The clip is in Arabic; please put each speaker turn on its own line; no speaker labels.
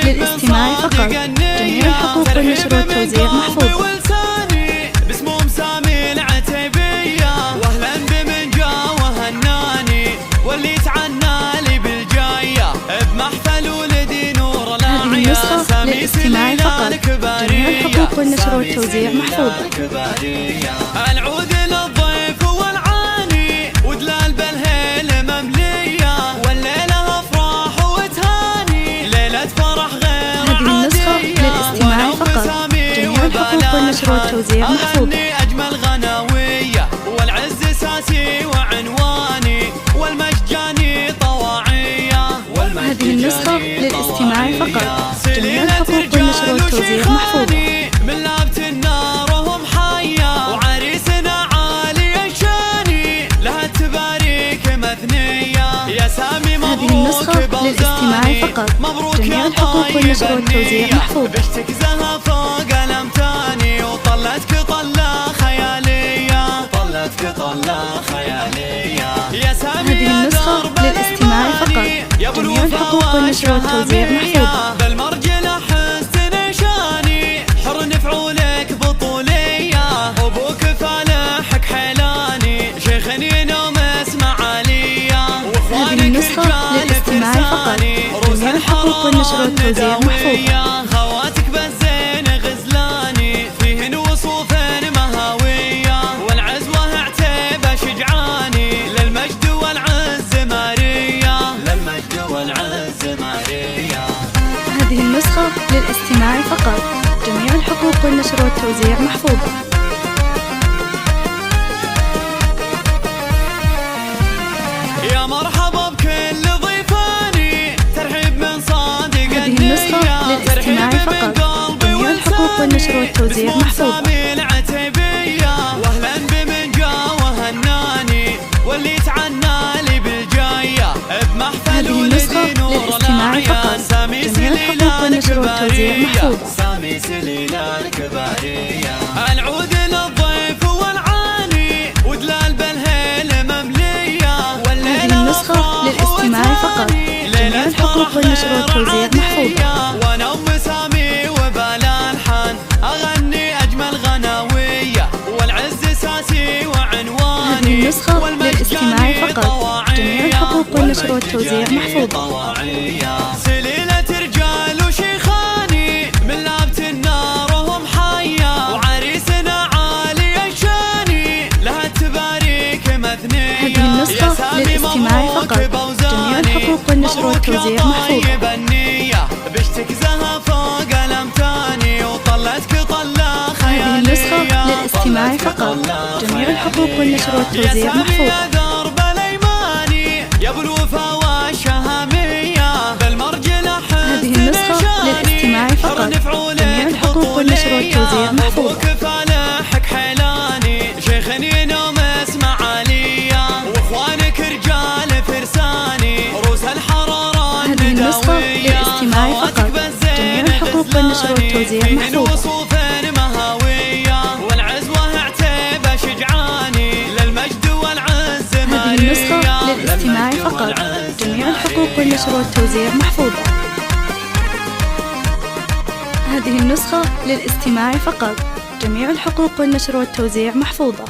للاستماع فقط. جميع الحقوق والنشر والتوزيع محفوظة.
باسمهم سامي العتيبية، واهلا بمن جا وهناني واللي تعنى لي بالجاية بمحفل ولدي نور
هذه النسخة للاستماع فقط. جميع الحقوق والنشر والتوزيع محفوظة.
العود للضيف والعاني ودلال بالهيل مملية، والليلة افراح وتهاني ليلة فرح غير
هذه النسخة للاستماع فقط. جميع الحقوق والنشر والتوزيع محفوظة.
أجمل غناوية والعز ساسي وعنواني والمجاني طواعية.
هذه النسخة للاستماع فقط. جميع الحقوق والنشر والتوزيع محفوظة.
من لابت النار وهم حية وعريسنا عالي الشاني لها التباريك مثنية. يا سامي
هذه النسخة للاستماع فقط. جميع الحقوق والنشر والتوزيع محفوظة.
بشتك زها فوق الامتاني وطلتك طلة خيالية، طلتك طلة خيالية. يا سامي
هذه النسخة للاستماع فقط. جميع الحقوق والنشر والتوزيع محفوظة.
بالمرجلة حسن نشاني حر نفعولك بطولية، ابوك فالحك حيلاني شيخني نوم اسمع عليا.
هذه النسخة للاستماع فقط. جميع الحقوق والنشر والتوزيع محفوظة.
خواتك بالزين غزلاني فيهن وصوفين مهاوية، والعزوة عتيبة شجعاني للمجد والعز مارية، للمجد والعز مارية.
هذه النسخة للاستماع فقط. جميع الحقوق والنشر والتوزيع محفوظة.
يا مرحبا بكل ضيفاني ترحيب من صادق
هذه النسخة للاستماع فقط. جميع الحقوق والنشر والتوزيع محفوظة.
واهلا بمن جا وهناني واللي تعنى لي بالجاية بمحفل ولدي نور
فقط. جميع الحقوق والنشر والتوزيع محفوظة.
سامي سليلة الكبارية. العود للضيف والعاني ودلال بالهيل مملية،
هذه النسخة للاستماع فقط. جميع الحقوق والنشر والتوزيع محفوظة.
وانا ام سامي وبالالحان اغني اجمل غناوية والعز ساسي وعنواني.
هذه النسخة للاستماع فقط. جميع الحقوق والنشر والتوزيع محفوظة.
سليلة رجال وشيخاني من لابت النار وهم حية وعريسنا عالي الشاني لها التباريك مثنية.
هذه النسخة للاستماع فقط. جميع الحقوق والنشر والتوزيع محفوظة.
بشتك زها فوق الامتاني وطلتك طلة خيالية.
هذه النسخة للاستماع فقط. جميع الحقوق والنشر والتوزيع محفوظة.
درب الايماني يا ابو الوفا والشهامية بالمرجلة.
هذه النسخة للاستماع فقط. جميع الحقوق والنشر والتوزيع محفوظة.
فالحك حيلاني شيخني نوم اسمع عليا، واخوانك رجال فرساني روس الحرارة.
هذه النسخة للاستماع فقط. جميع الحقوق والنشر والتوزيع محفوظة.
والعزوة عتيبة شجعاني للمجد والعز مارية.
هذه النسخة للاستماع فقط. جميع الحقوق والنشر والتوزيع محفوظة. هذه النسخة للاستماع فقط. جميع الحقوق والنشر والتوزيع محفوظة.